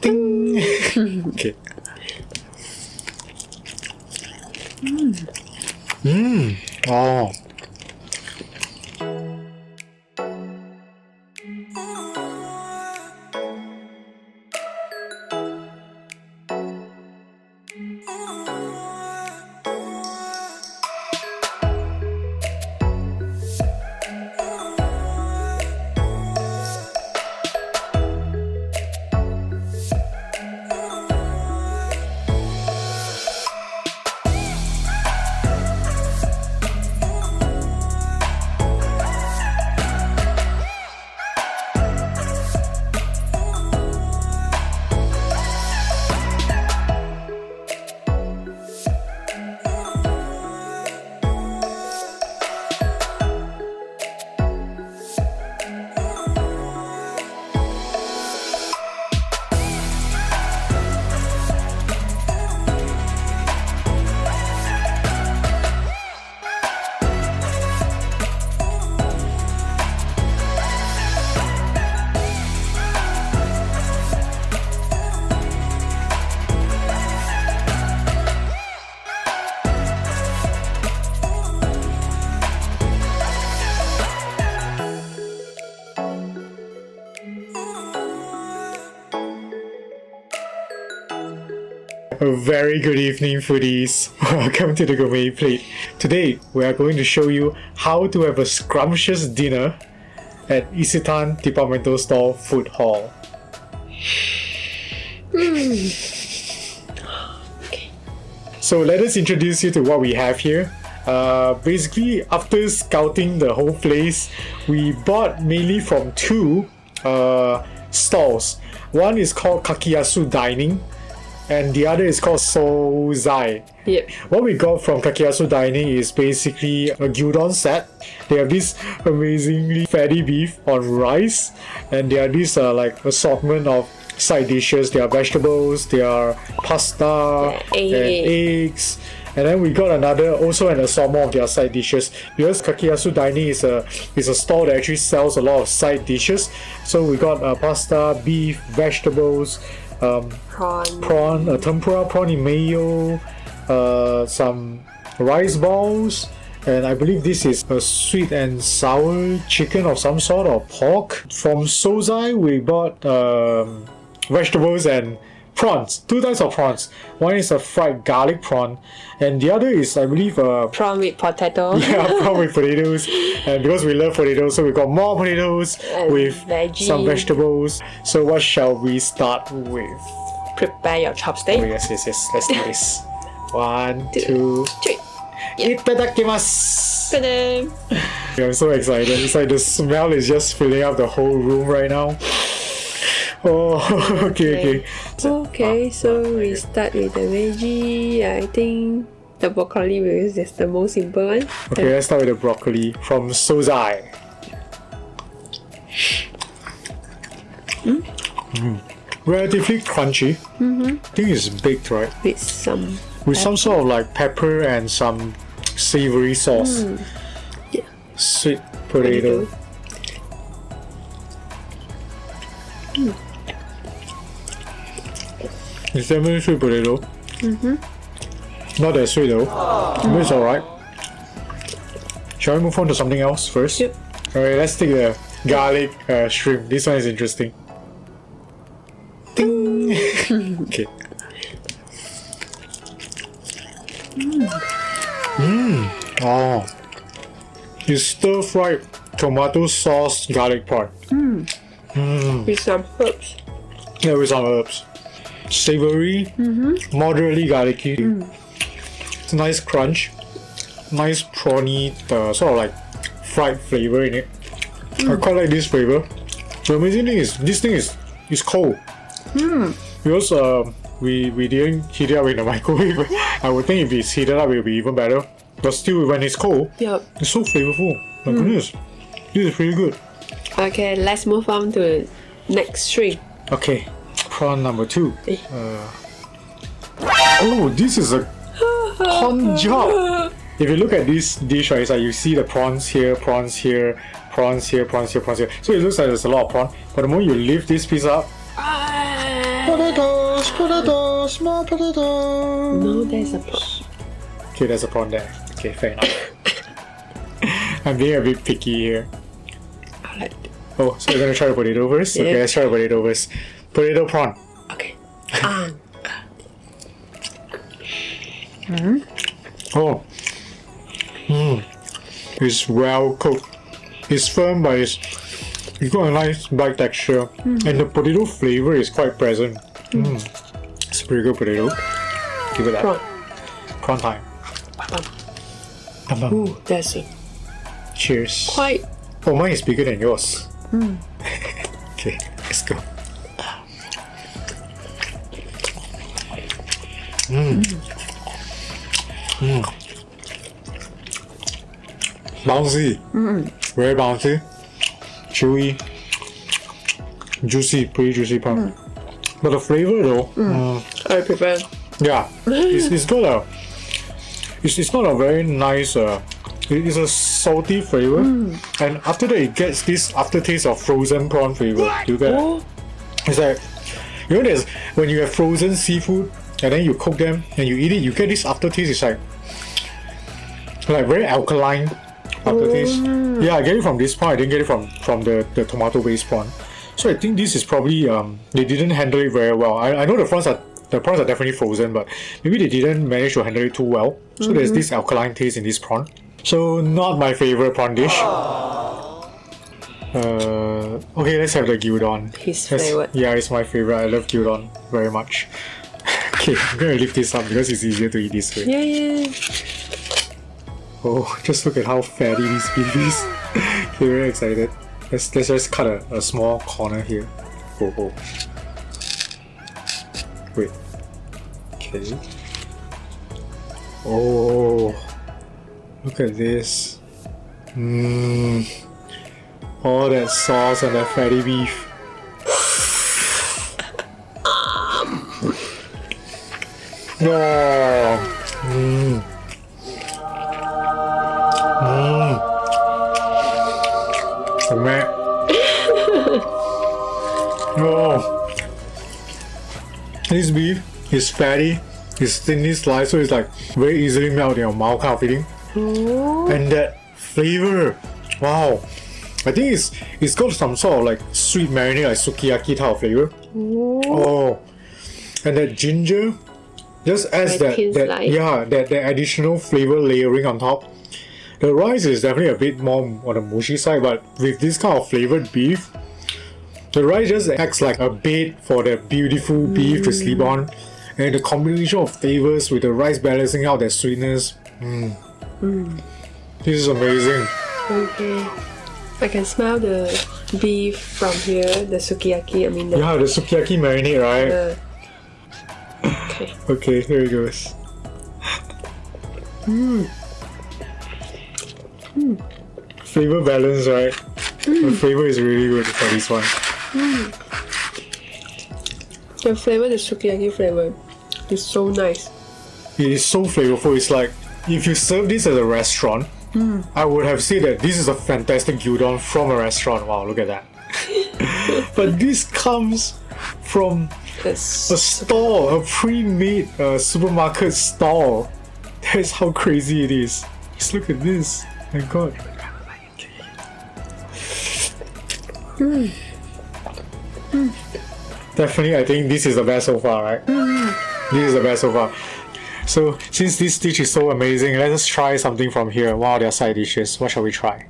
Ding! Okay. Oh. A very good evening, foodies. Welcome to the Gourmet Plate. Today, we are going to show you how to have a scrumptious dinner at Isetan Departmental Store Food Hall. So let us introduce you to what we have here. Basically, after scouting the whole place, we bought mainly from two stalls. One is called Kakiyasu Dining, and the other is called Sozai. Yep. What we got from Kakiyasu Dining is basically a gyudon set. They have this amazingly fatty beef on rice, and they have this like assortment of side dishes. There are vegetables, there are pasta, and eggs. And then we got also an assortment of their side dishes, because Kakiyasu Dining is a store that actually sells a lot of side dishes. So we got pasta, beef, vegetables, prawn, tempura prawn in mayo, some rice balls, and I believe this is a sweet and sour chicken of some sort, or pork. From Sozai we bought vegetables and prawns, two types of prawns. One is a fried garlic prawn, and the other is, I believe, prawn with potato. Yeah, prawn with potatoes. And because we love potatoes, so we got more potatoes and with veggie. Some vegetables. So what shall we start with? Prepare your chopstick. Oh yes. Let's do this. 1, 2, 3. Itadakimasu! Ta-da! I'm so excited. It's like the smell is just filling up the whole room right now. Oh, okay. Okay, so we start with the veggie. I think the broccoli is just the most simple one. Okay, let's start with the broccoli from Sozai. Relatively crunchy. I think it's baked, right? With some some sort of like pepper and some savory sauce. Yeah. Sweet potato. It's definitely sweet potato. Not that sweet though. But it's alright. Shall we move on to something else first? Yep. Alright, let's take the garlic shrimp. This one is interesting. Ding! Okay. Oh. It's stir-fried tomato sauce garlic prawn. with some herbs. Yeah, with some herbs. Savory, moderately garlicky. It's a nice crunch. Nice prawny, sort of like fried flavor in it. I quite like this flavor. The amazing thing is, this thing is cold. Because we didn't heat it up in the microwave. I would think if it's heated up, it will be even better. But still, when it's cold, Yep. it's so flavorful. My goodness, this is pretty good. Okay, let's move on to the next shrimp. Okay, prawn number 2. Oh, this is a con job. If you look at this dish, right, it's like you see the prawns here, prawns here, prawns here, prawns here, prawns here. So it looks like there's a lot of prawn. But the moment you lift this piece up, Potatoes, potatoes, small potatoes. No, there's a prawn. Okay, there's a prawn there. Okay, fair enough. I'm being a bit picky here. Alright. Oh, so we're gonna try the potato first? Yeah. Okay, let's try the potato first. Potato prawn. Okay. Oh. It's well cooked. It's firm, but it's got a nice bite texture. And the potato flavor is quite present. It's a pretty good potato. Give it that. Prawn. Prawn time. Ooh, that's it. Cheers. Quite. Oh, mine is bigger than yours. Okay, let's go. Bouncy. Very bouncy. Chewy. Juicy, pretty juicy prawn. But the flavor though, I prefer. yeah, it's got a. It's not a very nice. It's a salty flavor, and after that it gets this aftertaste of frozen prawn flavor. You get it? It's like, you know, there's when you have frozen seafood and then you cook them and you eat it, you get this aftertaste. It's like very alkaline aftertaste. Yeah, I get it from this prawn. I didn't get it from the tomato based prawn. So I think this is probably they didn't handle it very well. I know the prawns are definitely frozen, but maybe they didn't manage to handle it too well. So there's this alkaline taste in this prawn. So not my favorite prawn dish. Okay, let's have the gyudon. His favorite. Yeah, it's my favorite. I love gyudon very much. Okay, I'm gonna lift this up because it's easier to eat this way. Yeah. Oh, just look at how fatty this beef is. Okay, very excited. Let's just cut a small corner here. Oh. Wait. Okay. Oh, look at this. All that sauce and that fatty beef. Oh. Man. Oh. This beef is fatty, it's thinly sliced, so it's like very easily melt in your mouth kind of feeling. And that flavor, wow. I think it's got some sort of like sweet marinade, like sukiyaki type of flavor. Oh. And that ginger just adds that additional flavor layering on top. The rice is definitely a bit more on the mushy side, but with this kind of flavored beef, the rice just acts like a bed for the beautiful beef to sleep on. And the combination of flavors with the rice balancing out that sweetness. This is amazing. Okay. I can smell the beef from here, the sukiyaki, Yeah, the sukiyaki marinade, right? Okay. Okay, here it goes. Flavor balance, right? The flavor is really good for this one. The flavor, the sukiyaki flavor, is so nice. It is so flavorful. It's like if you serve this at a restaurant, I would have said that this is a fantastic gyudon from a restaurant. Wow, look at that. But this comes from a stall, a pre-made supermarket stall. That's how crazy it is. Just look at this. My God. Definitely, I think this is the best so far, right? This is the best so far. So, since this dish is so amazing, let us try something from here. Wow, their side dishes. What shall we try?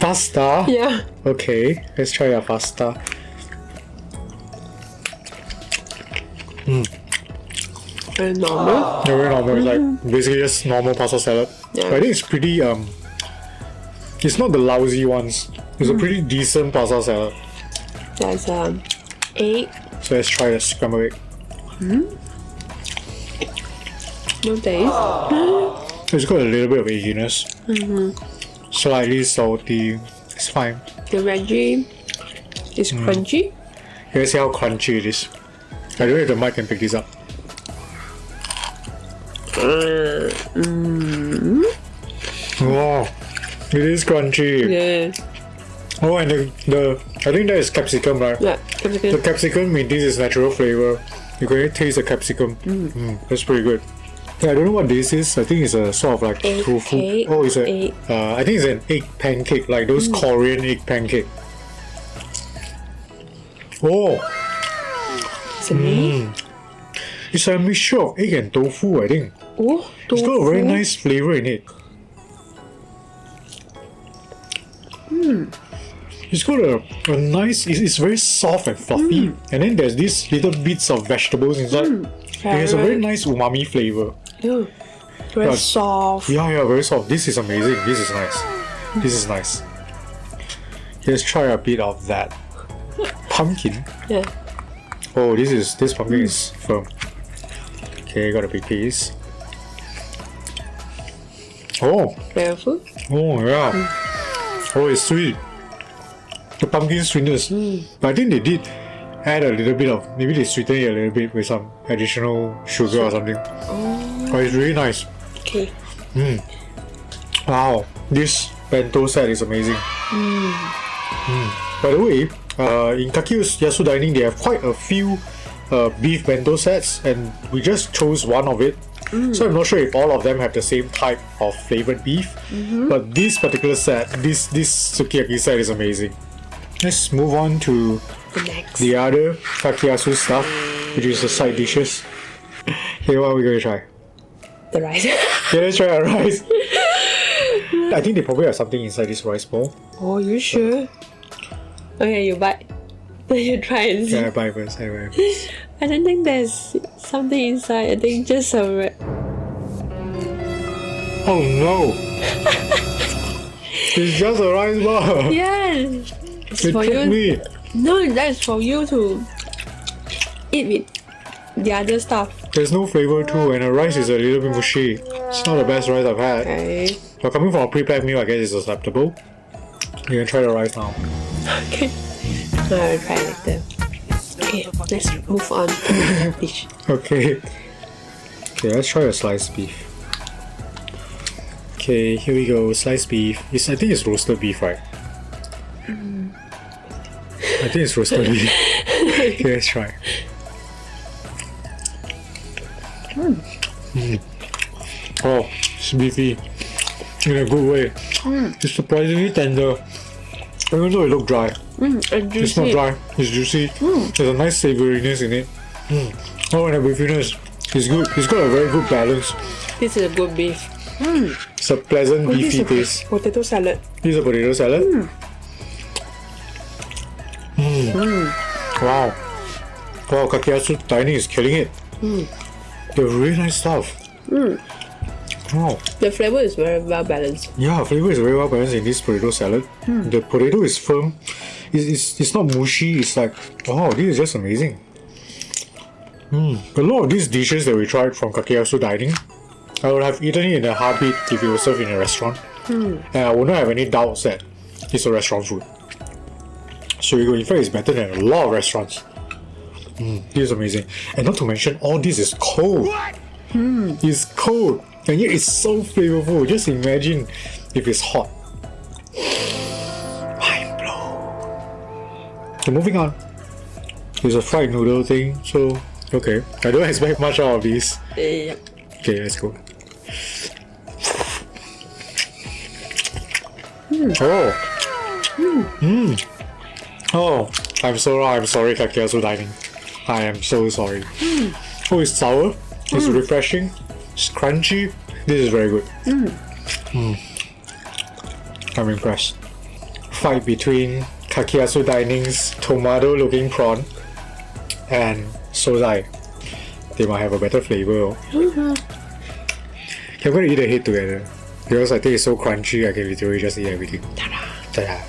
Pasta? Yeah. Okay, let's try our pasta. Very normal. Yeah, very normal. It's like basically just normal pasta salad. Yeah. I think it's pretty it's not the lousy ones. It's a pretty decent pasta salad. There's egg. So let's try the scrambled egg. No taste. It's got a little bit of egginess. Slightly salty. It's fine. The veggie is crunchy. Let's see how crunchy it is. I don't know if the mic can pick this up. Wow, it is crunchy. Yeah. Oh, and the I think that is capsicum, right? Yeah, The capsicum. capsicum maintains its natural flavor. You can taste the capsicum. That's pretty good. Yeah, I don't know what this is. I think it's a sort of like Egg tofu. cake, Oh, it's a. egg. I think it's an egg pancake, like those Korean egg pancake. Oh, It's a mini. it's a mixture of egg and tofu. I think Oh, it's got a very tofu. nice flavor in it. It's got a nice. It's very soft and fluffy, and then there's these little bits of vegetables inside. It has a very nice umami flavor. Yeah. Very Yeah. soft. Yeah, very soft. This is amazing. This is nice. This is nice. Let's try a bit of that pumpkin. Yeah. Oh, this pumpkin is firm. Okay, got a big piece. Oh, Flavorful. oh yeah. Oh, it's sweet. The pumpkin sweetness. But I think they did add a little bit of, maybe they sweetened it a little bit with some additional sugar or something. Oh, But it's really nice. okay. Wow, this bento set is amazing. By the way, in Kakiyasu Dining, they have quite a few beef bento sets, and we just chose one of it. So I'm not sure if all of them have the same type of flavored beef, but this particular set, this sukiyaki set is amazing. Let's move on to The next. the other Kakiyasu stuff, which is the side dishes. Here, what are we going to try? The rice. Yeah, let's try our rice. I think they probably have something inside this rice bowl. Oh, you sure? Okay, you bite. Then you try and see. Yeah, I buy first. I buy first. I don't think there's something inside. I think just a Oh no! It's just a rice bar. yeah. It's It for tricked you. me. No, that's for you to eat with the other stuff. There's no flavor too, and the rice is a little bit mushy. It's not the best rice I've had. Okay. But coming from a pre-packed meal, I guess it's acceptable. You can try the rice now. Okay. I will try later. Okay, let's move on to the dish. Okay. Okay, let's try a sliced beef. Okay, here we go. Sliced beef. I think it's roasted beef, right? I think it's roasted beef. Okay, let's try. Oh, it's beefy. In a good way. It's surprisingly tender. Even though it looks dry. And It's not juicy. dry, it's juicy. There's a nice savouriness in it. Oh, and the beefiness. It's good. It's got a very good balance. This is a good beef. It's a pleasant This beefy is taste. a potato salad. This is a potato salad. Wow. Wow, Kakiyasu Dining is killing it. They're really nice stuff. Wow. The flavor is very well balanced. Yeah, flavor is very well balanced in this potato salad. The potato is firm. It's not mushy. It's like, wow, this is just amazing. A lot of these dishes that we tried from Kakiyasu Dining, I would have eaten it in a heartbeat if it was served in a restaurant. And I would not have any doubts that it's a restaurant food. So you go, in fact, it's better than a lot of restaurants. This is amazing. And not to mention, all this is cold. It's cold. And yet it's so flavorful. Just imagine if it's hot. Mind blown. Okay, moving on. There's a fried noodle thing, so okay. I don't expect much out of these. Yeah. Okay, let's go. Oh, I'm sorry, Kakiyasu Dining. I am so sorry. Oh, it's sour. It's refreshing. It's crunchy. This is very good. I'm impressed. Fight between Kakiyasu Dining's tomato-looking prawn and Sozai. They might have a better flavor. Okay, I'm gonna eat the head together because I think it's so crunchy. I can literally just eat everything. Ta-da!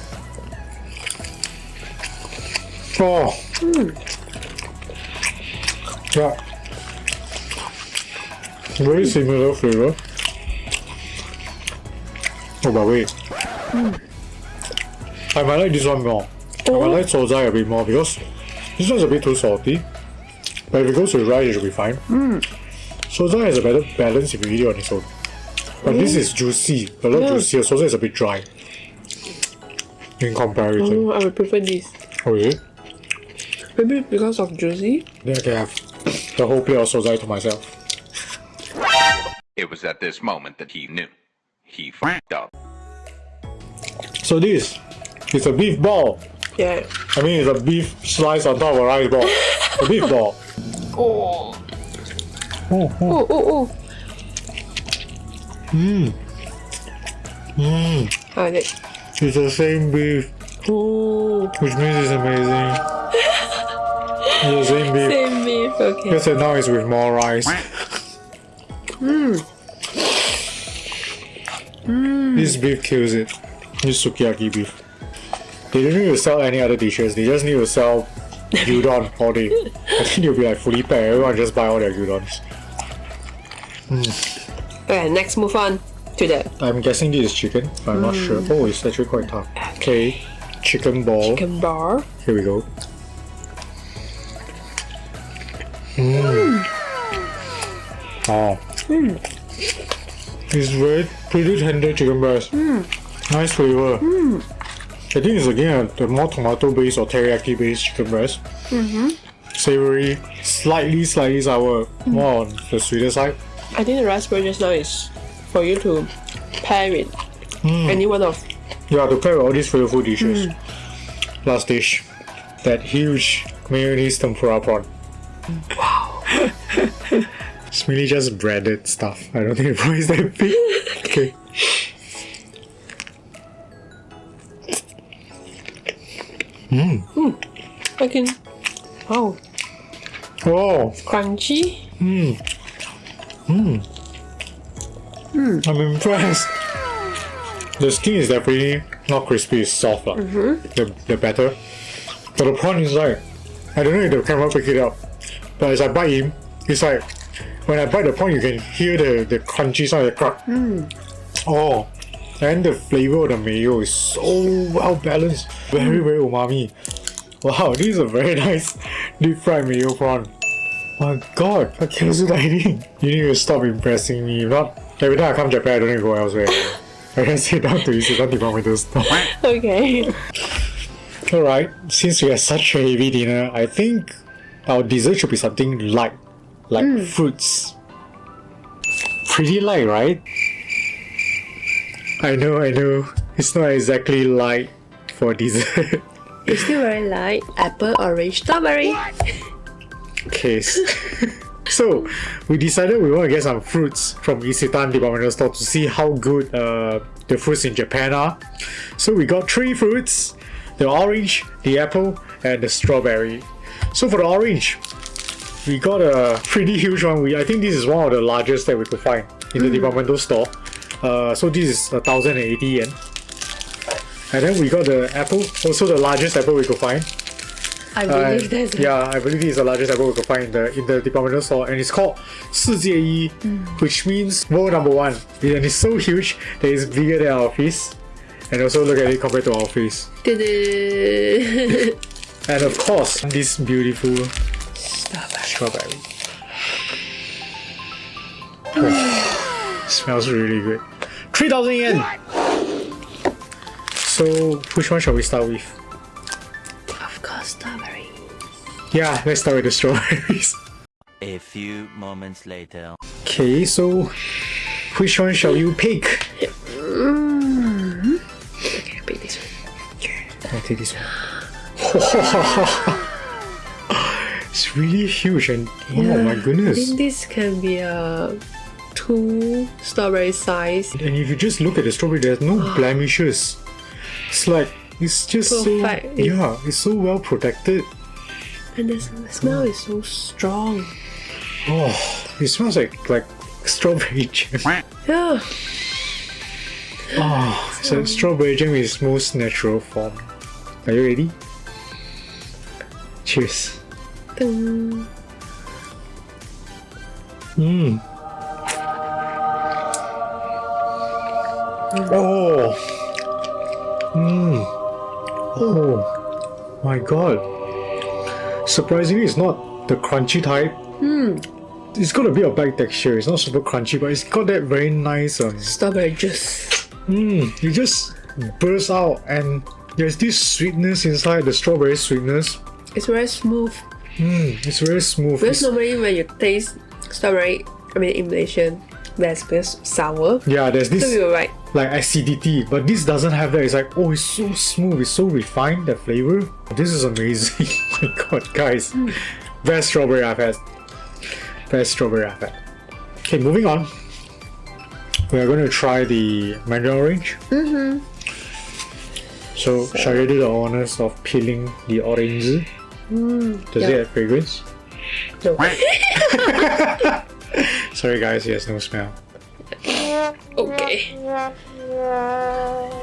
Oh. Yeah. Very similar flavor. Oh, but wait. I might like this one more. I might like Sozai a bit more because this one's a bit too salty. But if it goes with rice, it should be fine. Sozai has a better balance if you eat it on its own. But this is juicy. A lot juicier. Sozai is a bit dry. in comparison. Oh, I would prefer this. Oh, yeah? Maybe because of juicy. Then I can have the whole plate of sozai to myself. It was at this moment that he knew. He f***ed up. So this is a beef ball. Yeah. I mean, it's a beef slice on top of a rice ball. A beef ball. Oh. Oh, oh. Oh. How is it? It's the same beef, Oh. which means it's amazing. It's the same beef. Same beef. Okay. Just that now it's with more rice. This beef kills it. This sukiyaki beef. They don't need to sell any other dishes. They just need to sell gyudon all day. I think they'll be like fully packed. Everyone just buy all their gyudons. Okay, next move on to the I'm guessing this is chicken, but I'm not sure. Oh, it's actually quite tough. Okay, chicken ball. chicken bar. Here we go. Oh. It's very pretty tender chicken breast. Nice flavor. I think it's again the more tomato based or teriyaki based chicken breast. Savory, slightly sour, more on the sweeter side. I think the raspberry just now is for you to pair with any one of. Yeah, to pair with all these flavorful dishes. Last dish, that huge mayonnaise tempura prawn. Wow. It's really just breaded stuff. I don't think the prawn is that big. Okay. I can. Wow. Oh. Crunchy. I'm impressed. The skin is definitely not crispy, it's soft. The batter. But the prawn is like, I don't know if the camera pick it up, but as I bite in, it's like, when I bite the prawn, you can hear the crunchy sound, the crack. Oh, and the flavor of the mayo is so well balanced. Very, very umami. Wow, this is a very nice deep fried mayo prawn. My god, I can't do dining. You need to stop impressing me. If not, every time I come to Japan, I don't need to go elsewhere. I can sit down to Isetan department store. Okay. Alright, since we had such a heavy dinner, I think our dessert should be something light, like fruits. Pretty light, right? I know, it's not exactly light for dessert. It's still very light. Apple, orange, strawberry. Case. So, we decided we want to get some fruits from Isetan departmental store to see how good the fruits in Japan are. So we got 3 fruits: the orange, the apple, and the strawberry. So for the orange, we got a pretty huge one. I think this is one of the largest that we could find in the departmental store. So this is 1,080 yen. And then we got the apple, also the largest apple we could find. I believe that's Yeah, I believe it's the largest apple we could find in the departmental store, and it's called 世界一, which means world number 1. And it's so huge that it's bigger than our face. And also look at it compared to our face. And of course, this beautiful strawberry. Oh, smells really good. 3,000 yen! So, which one shall we start with? Of course, strawberry. Yeah, let's start with the strawberries. A few moments later. Okay, so which one shall you pick? Okay, pick this one. I'll take this one. It's really huge and oh my I goodness. think this can be a 2 strawberry size. And if you just look at the strawberry, there's no blemishes. It's like, it's just Perfect. so, yeah, it's so well protected. And the smell is so strong. Oh, it smells like strawberry jam. Yeah. Oh, so strawberry jam in its most natural form. Are you ready? Cheers. Dun. Oh. Oh my god. Surprisingly, it's not the crunchy type. It's got a bit of bite texture. It's not super crunchy, but it's got that very nice Strawberry juice. it just bursts out, and there's this sweetness inside, the strawberry sweetness. It's very smooth. It's very smooth. Because normally when you taste strawberry, in Malaysia, there's this sour. Yeah, there's So this you're right. like acidity, but this doesn't have that. It's like, oh, it's so smooth, it's so refined, that flavor. This is amazing. My god, guys. Best strawberry I've had. Best strawberry I've had. Okay, moving on. We're going to try the mandarin orange. So, shall I do the honors of peeling the orange? Does it have fragrance? No. Sorry guys, it has no smell. Okay.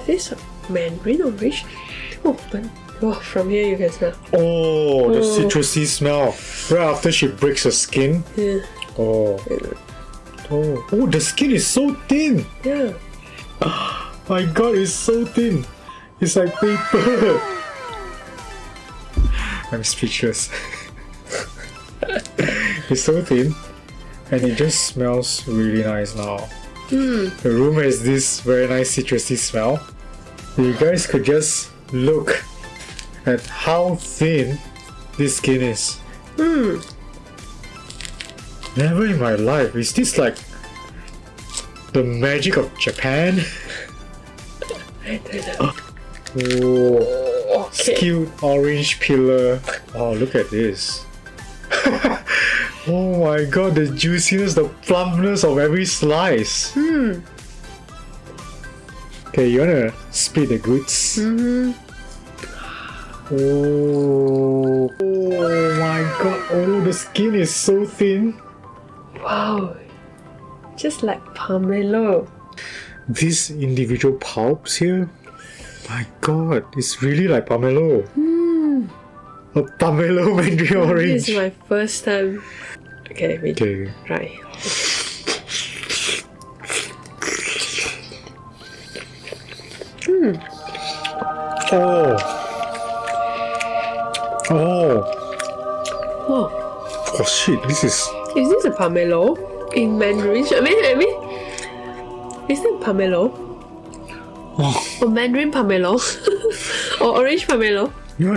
This is a mandarin orange. From here you can smell. Oh, the citrusy smell. Right after she breaks her skin. Yeah. Oh, the skin is so thin. Yeah. My god, it's so thin. It's like paper. I'm speechless. It's so thin. And it just smells really nice now. The room has this very nice citrusy smell. You guys could just look at how thin this skin is. Never in my life. Is this like the magic of Japan? Oh, skewed orange peeler. Oh, look at this. Oh my god, the juiciness, the plumpness of every slice. Okay, you wanna split the goods? Oh my god, oh, the skin is so thin. Wow. Just like pomelo. These individual pulps here, my god, it's really like pomelo. A pomelo mandarin orange. This is my first time. Okay, we try. Oh shit, this is... Is this a pomelo in Mandarin? I mean, is it pomelo? Or Mandarin pomelo? Or orange pomelo? Yeah,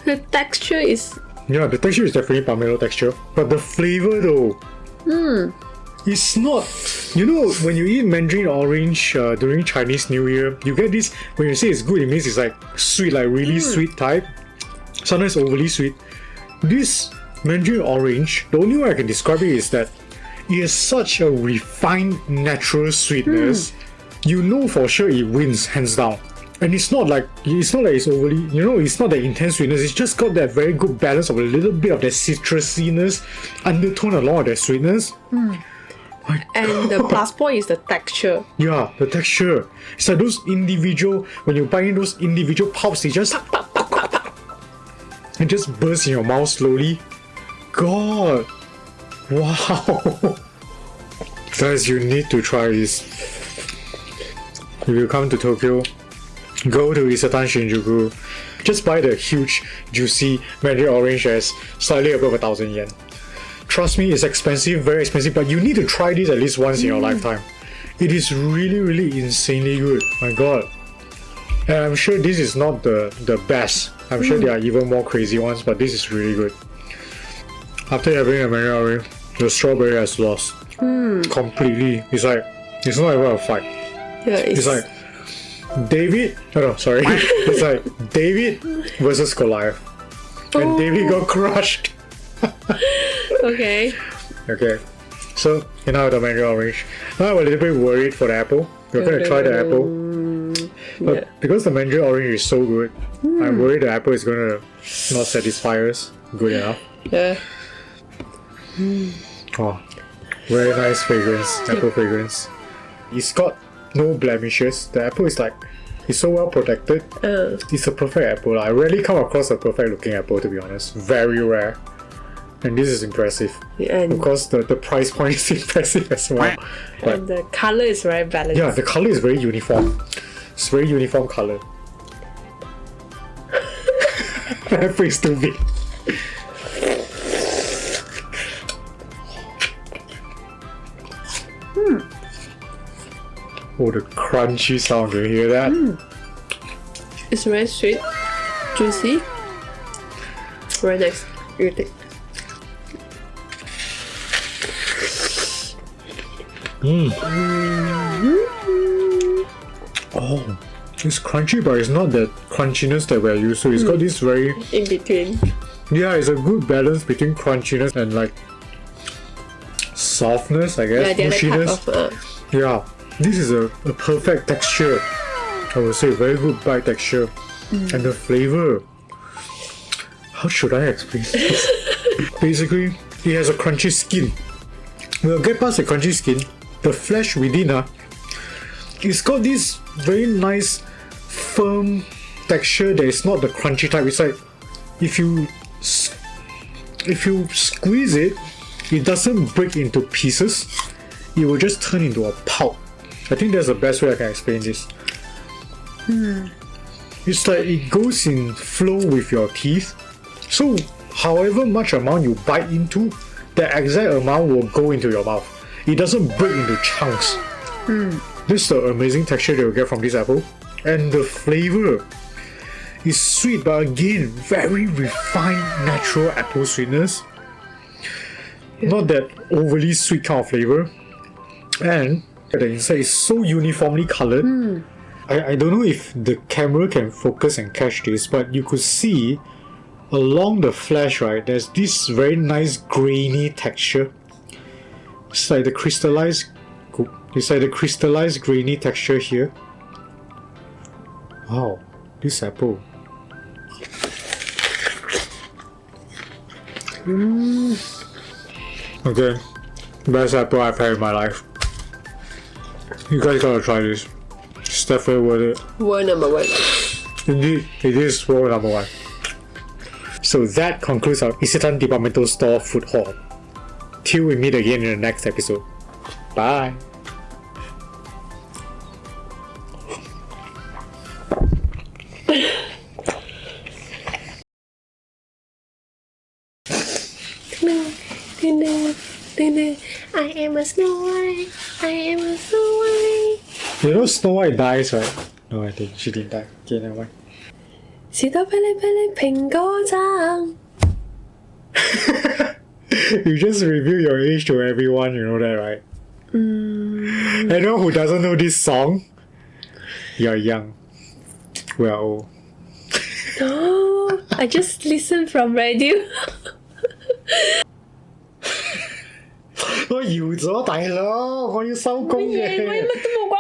The texture is... yeah, the texture is definitely pomelo texture. But the flavor though... It's not... You know, when you eat mandarin orange during Chinese New Year, you get this... When you say it's good, it means it's like sweet, like really sweet type. Sometimes overly sweet. This mandarin orange, the only way I can describe it is that it has such a refined natural sweetness. You know for sure it wins hands down. And it's not like it's overly, it's not that intense sweetness. It's just got that very good balance of a little bit of that citrusiness undertone along with that sweetness. And the plus point is the texture. Yeah, the texture. It's like those individual, when you bite in those individual pulps, they just it just bursts in your mouth slowly. God, wow. Guys, you need to try this. If you come to Tokyo, go to Isetan Shinjuku. Just buy the huge, juicy mandarin orange that's slightly above 1,000 yen. Trust me, it's expensive, very expensive, but you need to try this at least once in your lifetime. It is really, really insanely good. My god. And I'm sure this is not the best. I'm sure there are even more crazy ones, but this is really good. After having a mandarin orange, the strawberry has lost. Completely. It's like, it's not even a fight. Yeah, It's like David, it's like David versus Goliath. And David got crushed. okay. Okay, so you know the mandarin orange. Now I'm a little bit worried for the apple. We're gonna try the apple. But because the mandarin orange is so good, I'm worried the apple is gonna not satisfy us good enough. Yeah. Oh, very nice fragrance, apple fragrance. It's got no blemishes. The apple is like, it's so well protected. It's a perfect apple. I rarely come across a perfect looking apple, to be honest. Very rare. And this is impressive. And Of course, the price point is impressive as well. But and the color is very balanced. yeah, the color is very uniform. It's very uniform color. The apple is too big. Oh, the crunchy sound, can you hear that? It's very sweet, juicy, very nice. You take. Oh, it's crunchy, but it's not that crunchiness that we're used to. It's got this very In between. yeah, it's a good balance between crunchiness and like softness, I guess, Yeah, the other mushiness. type of Yeah, this is a perfect texture. I would say very good bite texture. And the flavor. How should I explain this? Basically, it has a crunchy skin. We'll get past the crunchy skin. The flesh within, it's got this very nice, firm texture that is not the crunchy type. It's like if you squeeze it, it doesn't break into pieces. It will just turn into a pulp. I think that's the best way I can explain this. It's like it goes in flow with your teeth. So however much amount you bite into, the exact amount will go into your mouth. It doesn't break into chunks. This is the amazing texture that you get from this apple. And the flavor is sweet, but again, very refined natural apple sweetness. Not that overly sweet kind of flavor. And the inside is so uniformly colored. I don't know if the camera can focus and catch this, but you could see along the flesh, right, there's this very nice grainy texture. It's like the crystallized grainy texture here. Wow, this apple. Okay, best apple I've had in my life. You guys gotta try this. It's definitely worth it. World number one. Indeed, it is world number one. So that concludes our Isetan Departmental Store Food Hall. Till we meet again in the next episode. Bye. I am a Snow White. I am a Snow White. You know Snow White dies, right? No, I think she didn't die. Okay, never mind. 士多啤梨啤梨蘋果橙。 You just reveal your age to everyone, you know that, right? Anyone who doesn't know this song, you're young. We're old. No, I just listen from radio. 我搖咗大佬，我要收工嘅。乜嘢？乜都冇關